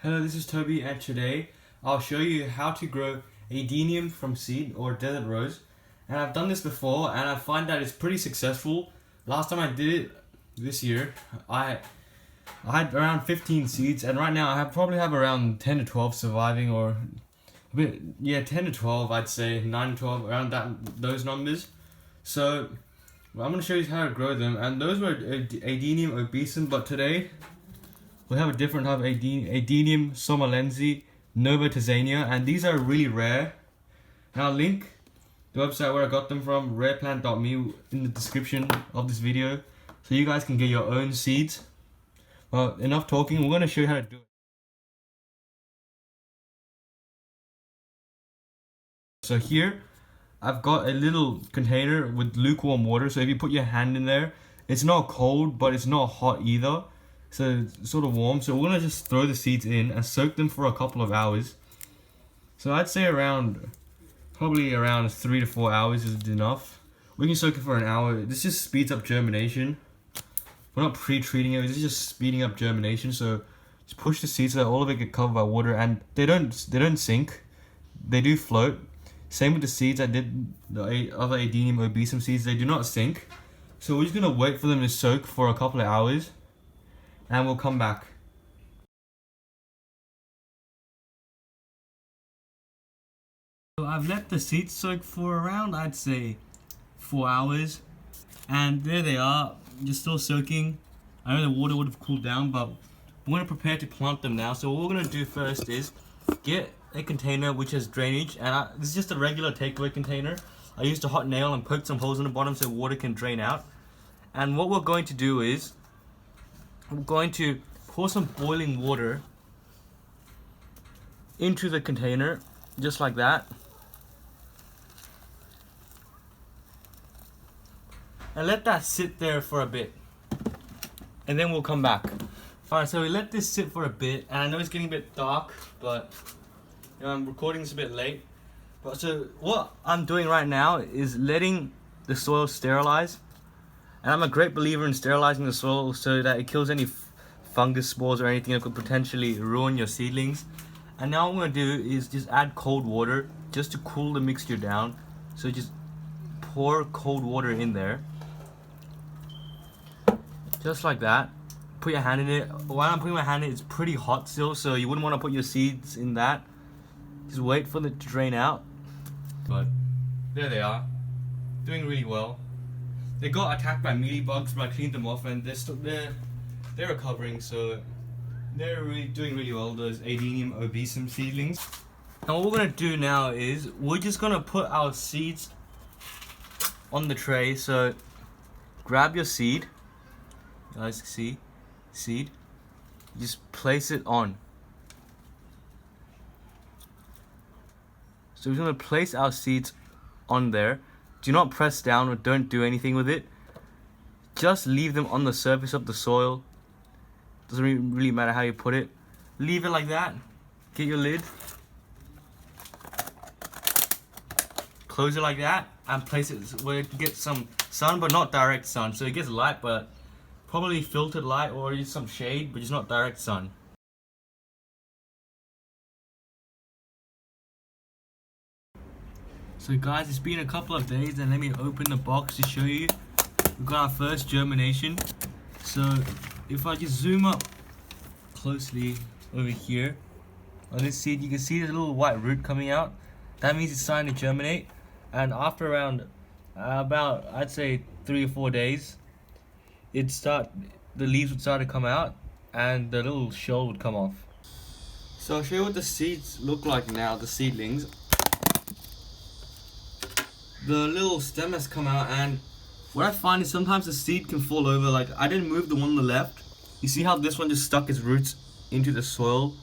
Hello, this is Toby, and today I'll show you how to grow Adenium from seed or desert rose. And I've done this before and I find that it's pretty successful. Last time I did it this year, I had around 15 seeds, and right now I probably have around 10 to 12 surviving, or a bit, yeah, 10 to 12, I'd say 9 to 12, around those numbers. So I'm going to show you how to grow them, and those were Adenium obesum, but today we have a different type of Adenium somalense novotazania, and these are really rare. And I'll link the website where I got them from, rareplant.me, in the description of this video, so you guys can get your own seeds. Well, enough talking, we're going to show you how to do it. So here, I've got a little container with lukewarm water, so if you put your hand in there, it's not cold, but it's not hot either. So it's sort of warm. So we're going to just throw the seeds in and soak them for a couple of hours. So I'd say probably around 3 to 4 hours is enough. We can soak it for an hour. This just speeds up germination. We're not pre-treating it, this is just speeding up germination. So just push the seeds so that all of it get covered by water, and they don't sink. They do float. Same with the seeds I did, the other Adenium obesum seeds, they do not sink. So we're just going to wait for them to soak for a couple of hours, and we'll come back. So I've let the seeds soak for around, I'd say, 4 hours, and there they are, just still soaking. I know the water would have cooled down, but we're going to prepare to plant them now. So what we're going to do first is get a container which has drainage, and this is just a regular takeaway container. I used a hot nail and poked some holes in the bottom so water can drain out. And what we're going to do is I'm going to pour some boiling water into the container, just like that. And let that sit there for a bit. And then we'll come back. Fine, so we let this sit for a bit, and I know it's getting a bit dark, but I'm recording this a bit late. But so what I'm doing right now is letting the soil sterilize. And I'm a great believer in sterilizing the soil so that it kills any fungus spores or anything that could potentially ruin your seedlings. And now what I'm going to do is just add cold water just to cool the mixture down. So just pour cold water in there. Just like that. Put your hand in it. While I'm putting my hand in it, it's pretty hot still, so you wouldn't want to put your seeds in that. Just wait for it to drain out. But there they are. Doing really well. They got attacked by mealybugs, but I cleaned them off, and they're recovering, so they're really doing really well, those Adenium obesum seedlings. And what we're going to do now is we're just going to put our seeds on the tray. So grab your seed. You guys see? Seed. Just place it on. So we're going to place our seeds on there. Do not press down or don't do anything with it. Just leave them on the surface of the soil. Doesn't really matter how you put it. Leave it like that. Get your lid. Close it like that and place it where it gets some sun, but not direct sun. So it gets light, but probably filtered light or just some shade, but just not direct sun. So guys, it's been a couple of days, and let me open the box to show you. We've got our first germination. So if I just zoom up closely over here on this seed, you can see the little white root coming out. That means it's starting to germinate, and after around about, I'd say, 3 or 4 days, the leaves would start to come out and the little shell would come off. So I'll show you what the seeds look like now, the seedlings. The little stem has come out, and what I find is sometimes the seed can fall over. Like, I didn't move the one on the left. You see how this one just stuck its roots into the soil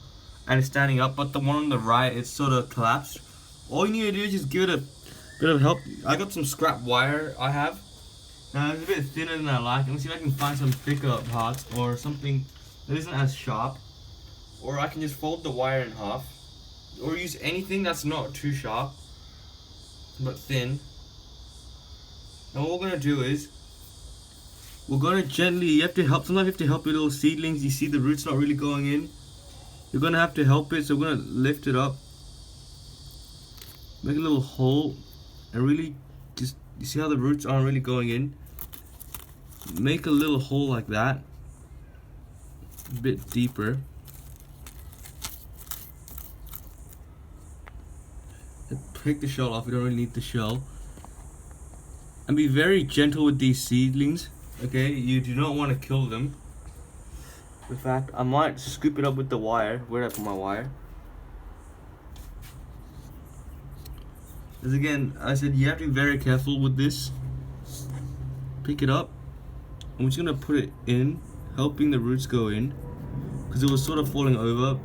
and it's standing up, but the one on the right, it's sort of collapsed. All you need to do is just give it a bit of help. I got some scrap wire I have. Now it's a bit thinner than I like. Let me see if I can find some thicker parts or something that isn't as sharp. Or I can just fold the wire in half. Or use anything that's not too sharp but thin. And what we're going to do is we're going to gently, sometimes you have to help your little seedlings. You see the roots not really going in. You're gonna have to help it, so we're gonna lift it up, make a little hole, and really just, you see how the roots aren't really going in? Make a little hole like that, a bit deeper. Take the shell off, we don't really need the shell. And be very gentle with these seedlings, okay? You do not want to kill them. In fact, I might scoop it up with the wire. Where did I put my wire? As again, I said you have to be very careful with this. Pick it up. I'm just gonna put it in, helping the roots go in, because it was sort of falling over.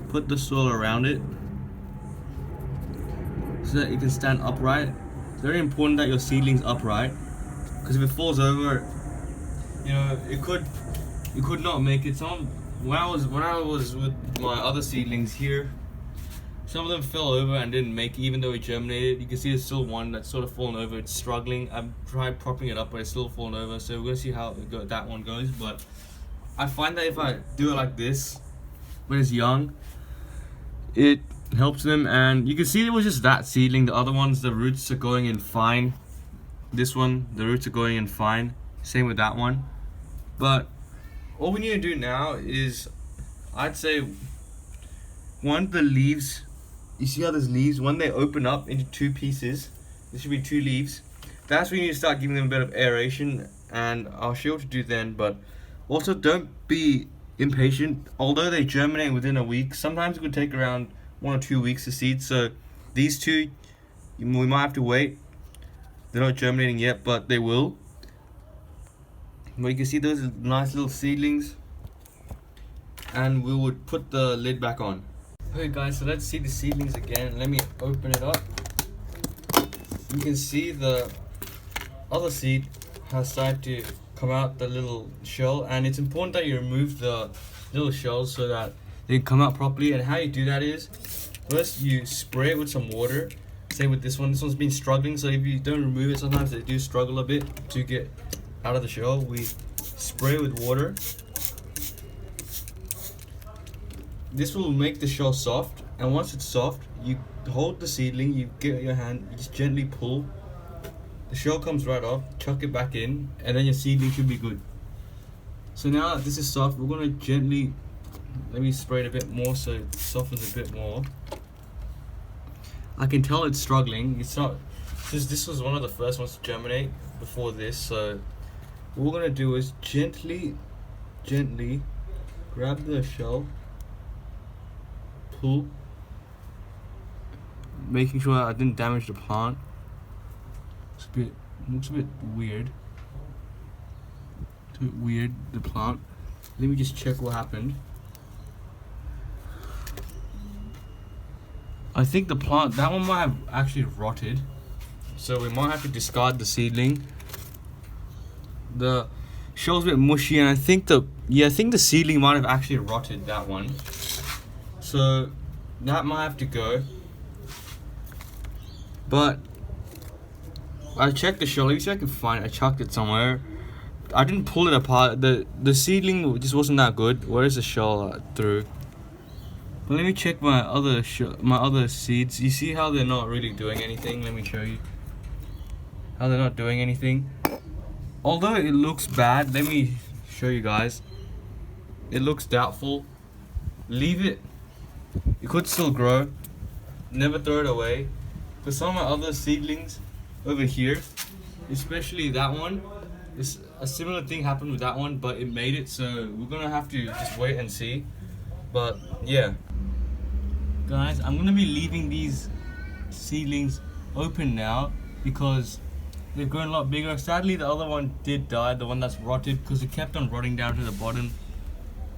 Put the soil around it so that it can stand upright. It's very important that your seedling's upright, because if it falls over, you know, you could not make it. When I was with my other seedlings here, some of them fell over and didn't make it, even though it germinated. You can see there's still one that's sort of fallen over. It's struggling. I've tried propping it up, but it's still fallen over. So we're gonna see how that one goes. But I find that if I do it like this when it's young, it helps them. And you can see it was just that seedling. The other ones, the roots are going in fine. This one, the roots are going in fine. Same with that one. But all we need to do now is, I'd say, one, the leaves, you see how there's leaves, when they open up into two pieces, there should be two leaves. That's when you need to start giving them a bit of aeration, and I'll show you what to do then. But also, don't be impatient. Although they germinate within a week, sometimes it could take around 1 or 2 weeks to seed. So these two, we might have to wait. They're not germinating yet, but they will. But you can see those nice little seedlings, and we would put the lid back on. Okay guys, so let's see the seedlings again. Let me open it up. You can see the other seed has started to come out the little shell, and it's important that you remove the little shells so that they can come out properly. And how you do that is, first you spray it with some water. Same with this one. This one's been struggling, so if you don't remove it, sometimes they do struggle a bit to get out of the shell. We spray with water. This will make the shell soft, and once it's soft, you hold the seedling, you get your hand, you just gently pull. The shell comes right off, chuck it back in, and then your seedling should be good. So now that this is soft, we're gonna gently, let me spray it a bit more so it softens a bit more. I can tell it's struggling. It's not, because this was one of the first ones to germinate before this. So what we're gonna do is gently grab the shell, pull, making sure I didn't damage the plant. Looks a bit weird. It's a bit weird, the plant. Let me just check what happened. I think the plant, that one might have actually rotted, so we might have to discard the seedling. The shell's a bit mushy, and I think the seedling might have actually rotted, that one. So that might have to go. But I checked the shell. Let me see if I can find it. I chucked it somewhere. I didn't pull it apart. The seedling just wasn't that good. Where is the shell through? But let me check my other seeds. You see how they're not really doing anything? Let me show you how they're not doing anything. Although it looks bad, let me show you guys. It looks doubtful. Leave it. It could still grow. Never throw it away. For some of my other seedlings over here, especially that one, a similar thing happened with that one, but it made it, so we're gonna have to just wait and see. But yeah, guys, I'm gonna be leaving these seedlings open now because they've grown a lot bigger. Sadly, the other one did die, the one that's rotted, because it kept on rotting down to the bottom.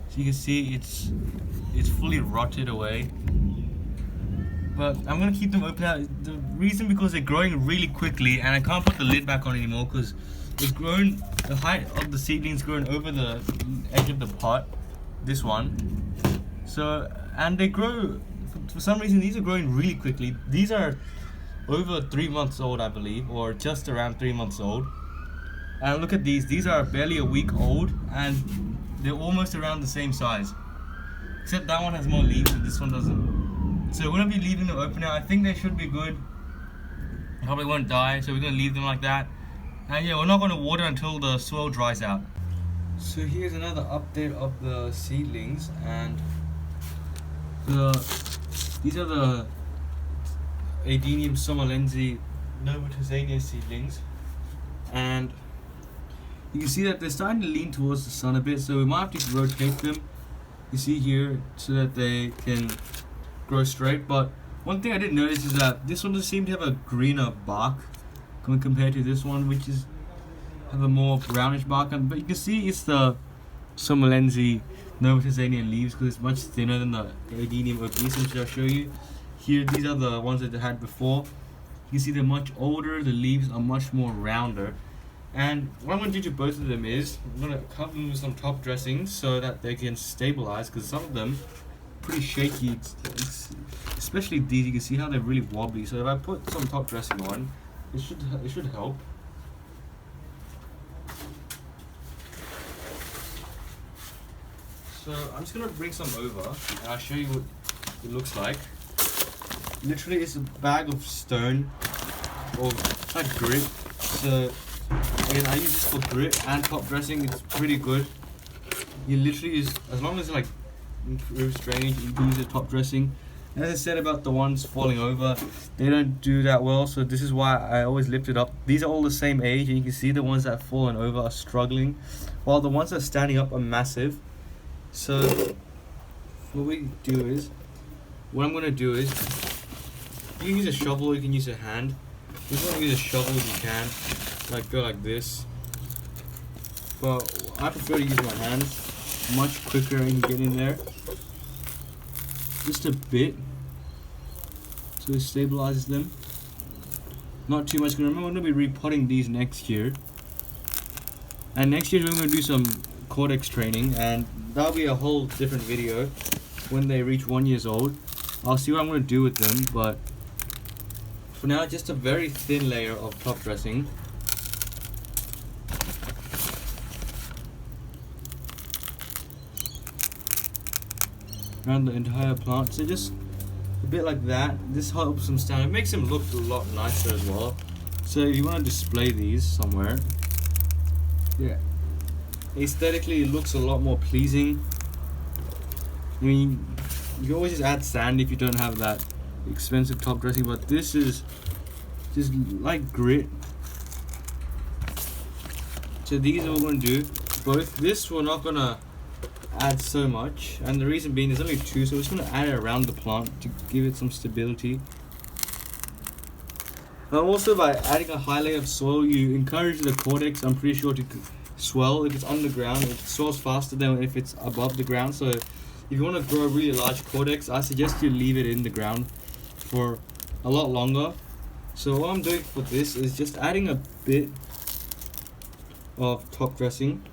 So you can see it's fully rotted away. But I'm gonna keep them open now. The reason, because they're growing really quickly, and I can't put the lid back on anymore because it's grown, the height of the seedlings grown over the edge of the pot, this one. So, and they grow, for some reason these are growing really quickly. These are over 3 months old, I believe, or just around 3 months old. And look at these are barely a week old, and they're almost around the same size. except that one has more leaves and this one doesn't. So we're gonna be leaving them open now. I think they should be good. Probably won't die, so we're gonna leave them like that. And yeah, we're not gonna water until the soil dries out. So here's another update of the seedlings, and these are the Adenium somalense Novotazania seedlings, and you can see that they're starting to lean towards the sun a bit, so we might have to rotate them, you see here, so that they can grow straight. But one thing I did notice is that this one does seem to have a greener bark compared to this one, which is have a more brownish bark. But you can see it's the somalense Novotazania leaves because it's much thinner than the Adenium obesum, which I'll show you. Here, these are the ones that I had before. You can see they're much older, the leaves are much more rounder. And what I'm going to do to both of them is, I'm going to cover them with some top dressings so that they can stabilize, because some of them are pretty shaky, especially these. You can see how they're really wobbly. So if I put some top dressing on, it should help. So I'm just going to bring some over and I'll show you what it looks like. Literally, it's a bag of stone or like grit. So again, I use this for grit and top dressing. It's pretty good. You literally use, as long as it like improves drainage, you can use the top dressing. And as I said about the ones falling over, they don't do that well. So this is why I always lift it up. These are all the same age, and you can see the ones that have fallen over are struggling, while the ones that are standing up are massive. So what we do is, what I'm gonna do is, you can use a shovel, you can use a hand. If you want to use a shovel, you can, like go like this. But I prefer to use my hands, much quicker and get in there. Just a bit, so it stabilizes them. Not too much, because remember we're going to be repotting these next year. And next year we're going to do some cortex training, and that'll be a whole different video when they reach 1 year old. I'll see what I'm going to do with them, but for now, just a very thin layer of top dressing. Around the entire plant, so just a bit like that. This helps them stand. It makes them look a lot nicer as well. So if you want to display these somewhere, yeah, aesthetically it looks a lot more pleasing. I mean, you can always just add sand if you don't have that expensive top dressing, but this is just like grit. So these are what we're going to do. Both this we're not going to add so much, and the reason being there's only two, so we're just going to add it around the plant to give it some stability. And also by adding a high layer of soil, you encourage the cortex, I'm pretty sure, to swell. If it's underground, it swells faster than if it's above the ground. So if you want to grow a really large cortex, I suggest you leave it in the ground for a lot longer. So what I'm doing for this is just adding a bit of top dressing,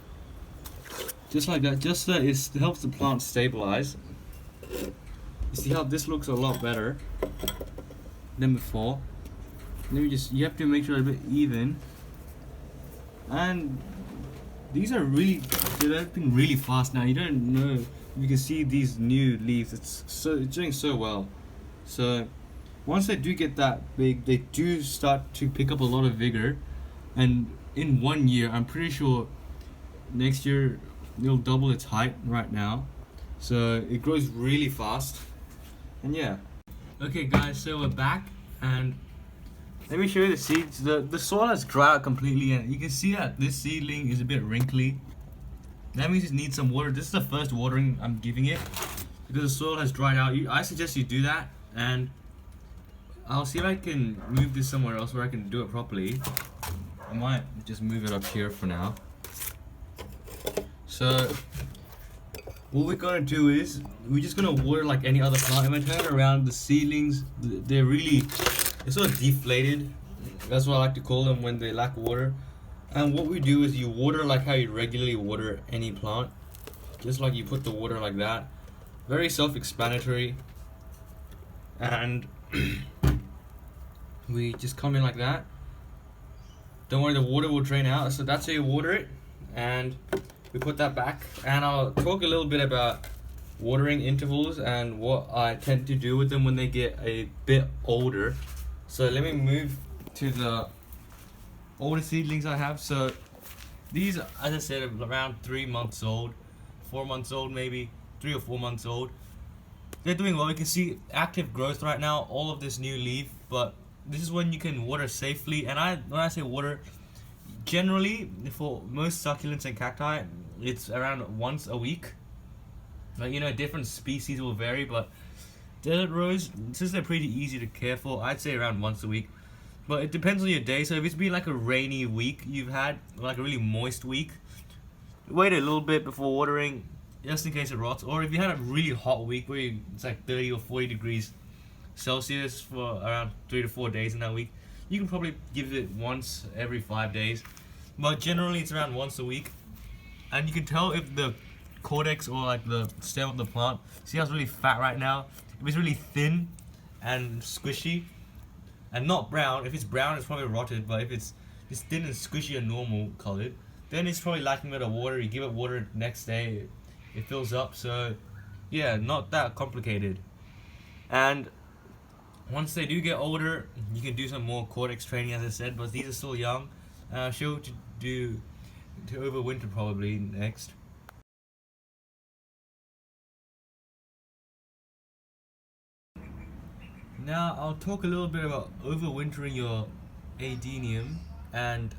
just like that, just so that it helps the plant stabilize. You see how this looks a lot better than before. You have to make sure it's a bit even. And these are really, they're developing really fast now. You don't know, you can see these new leaves, it's doing so well. So once they do get that big, they do start to pick up a lot of vigor, and in 1 year, I'm pretty sure next year it'll double its height right now. So it grows really fast, and yeah. Okay guys, so we're back, and let me show you the seeds. The soil has dried out completely, and you can see that this seedling is a bit wrinkly. That means it needs some water. This is the first watering I'm giving it, because the soil has dried out. I suggest you do that, and I'll see if I can move this somewhere else where I can do it properly. I might just move it up here for now. So what we're gonna do is we're just gonna water like any other plant. If I turn it around, the seedlings, they're sort of deflated. That's what I like to call them when they lack water. And what we do is you water like how you regularly water any plant, just like you put the water like that. Very self-explanatory. And we just come in like that. Don't worry, the water will drain out. So that's how you water it, and we put that back. And I'll talk a little bit about watering intervals and what I tend to do with them when they get a bit older. So let me move to the older seedlings I have. So these, as I said, are around 3 months old, 4 months old maybe, 3 or 4 months old. They're doing well. You can see active growth right now, all of this new leaf, but this is when you can water safely. And when I say water, generally for most succulents and cacti, it's around once a week. Like, you know, different species will vary, but desert rose, since they're pretty easy to care for, I'd say around once a week. But it depends on your day. So if it's been like a rainy week you've had, like a really moist week, wait a little bit before watering, just in case it rots. Or if you had a really hot week where it's like 30 or 40 degrees Celsius for around 3 to 4 days in that week, you can probably give it once every 5 days. But generally it's around once a week. And you can tell if the cortex or like the stem of the plant, see how it's really fat right now? If it's really thin and squishy and not brown, if it's brown it's probably rotted, but if it's thin and squishy and normal colored, then it's probably lacking a bit of water. You give it water next day, it fills up. So yeah, not that complicated. And once they do get older, you can do some more cortex training, as I said, but these are still young. And I'll show you what to do to overwinter probably next. Now I'll talk a little bit about overwintering your Adenium, and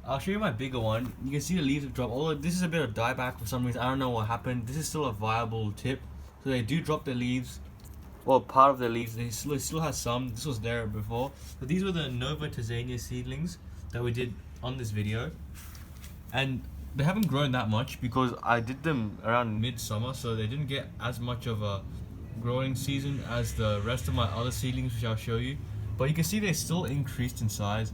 I'll show you my bigger one. You can see the leaves have dropped, although this is a bit of dieback for some reason. I don't know what happened. This is still a viable tip. So they do drop the leaves, well, part of the leaves. They still has some. This was there before. But these were the Nova Tanzania seedlings that we did on this video. And they haven't grown that much because I did them around midsummer, so they didn't get as much of a growing season as the rest of my other seedlings, which I'll show you. But you can see they still increased in size.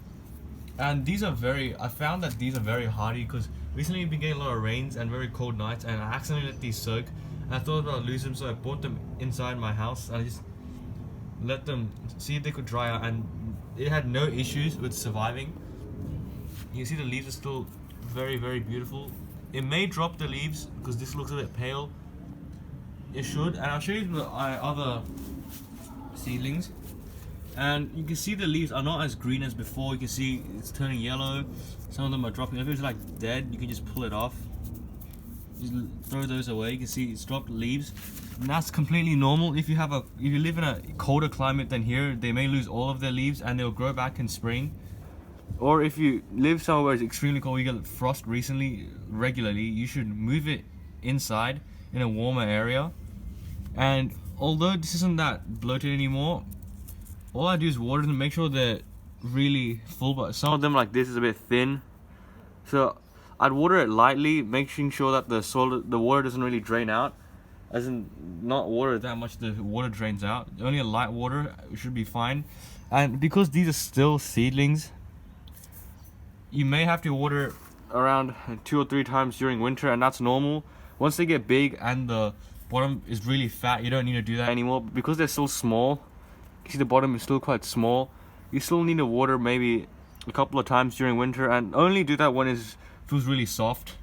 And these are I found that these are very hardy because recently we've been getting a lot of rains and very cold nights, and I accidentally let these soak. And I thought about lose them, so I brought them inside my house and I just let them see if they could dry out, and it had no issues with surviving. You can see the leaves are still very, very beautiful. It may drop the leaves because this looks a bit pale. It should, and I'll show you the other seedlings. And you can see the leaves are not as green as before. You can see it's turning yellow. Some of them are dropping. If it's like dead, you can just pull it off. Just throw those away. You can see it's dropped leaves. And that's completely normal. If you live in a colder climate than here, they may lose all of their leaves and they'll grow back in spring. Or if you live somewhere where it's extremely cold, you get frost regularly, you should move it inside in a warmer area. And although this isn't that bloated anymore, all I do is water them, make sure they're really full, but some of them like this is a bit thin. So I'd water it lightly, making sure that the water doesn't really drain out. As in, not water that much, the water drains out. Only a light water should be fine. And because these are still seedlings, you may have to water around 2 or 3 times during winter, and that's normal. Once they get big and the bottom is really fat, you don't need to do that anymore. Because they're still small, you see the bottom is still quite small, you still need to water maybe a couple of times during winter, and only do that when it feels really soft,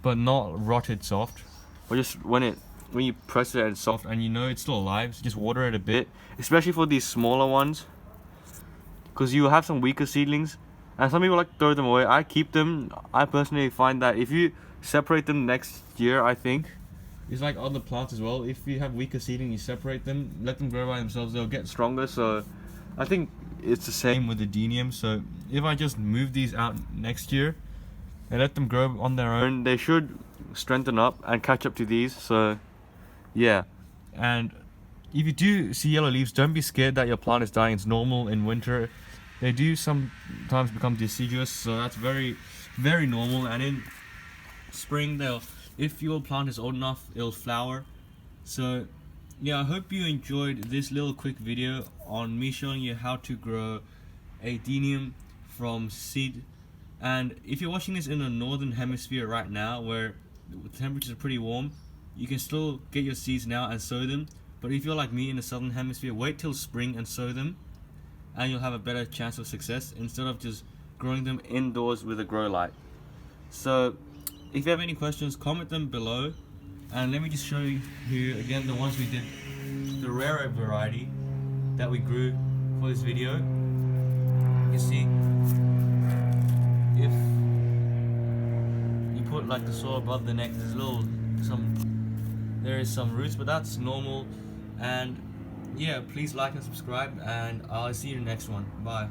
but not rotted soft. Or just when you press it and it's soft and you know it's still alive, so just water it a bit, especially for these smaller ones, because you have some weaker seedlings and some people like to throw them away. I keep them. I personally find that if you separate them next year, I think it's like other plants as well. If you have weaker seedling, you separate them, let them grow by themselves, they'll get stronger. So I think it's the same with the Adenium. So if I just move these out next year and let them grow on their own, they should strengthen up and catch up to these. So yeah. And if you do see yellow leaves, don't be scared that your plant is dying. It's normal in winter. They do sometimes become deciduous, so that's very, very normal. And in spring, if your plant is old enough, it'll flower. So yeah, I hope you enjoyed this little quick video on me showing you how to grow Adenium from seed. And if you're watching this in the northern hemisphere right now, where the temperatures are pretty warm, you can still get your seeds now and sow them. But if you're like me in the southern hemisphere, wait till spring and sow them, and you'll have a better chance of success instead of just growing them indoors with a grow light. So if you have any questions, comment them below, And let me just show you here again the ones we did, the rarer variety that we grew for this video. You see, if you put like the soil above the neck, there is some roots, but that's normal. And yeah, please like and subscribe, and I'll see you in the next one. Bye.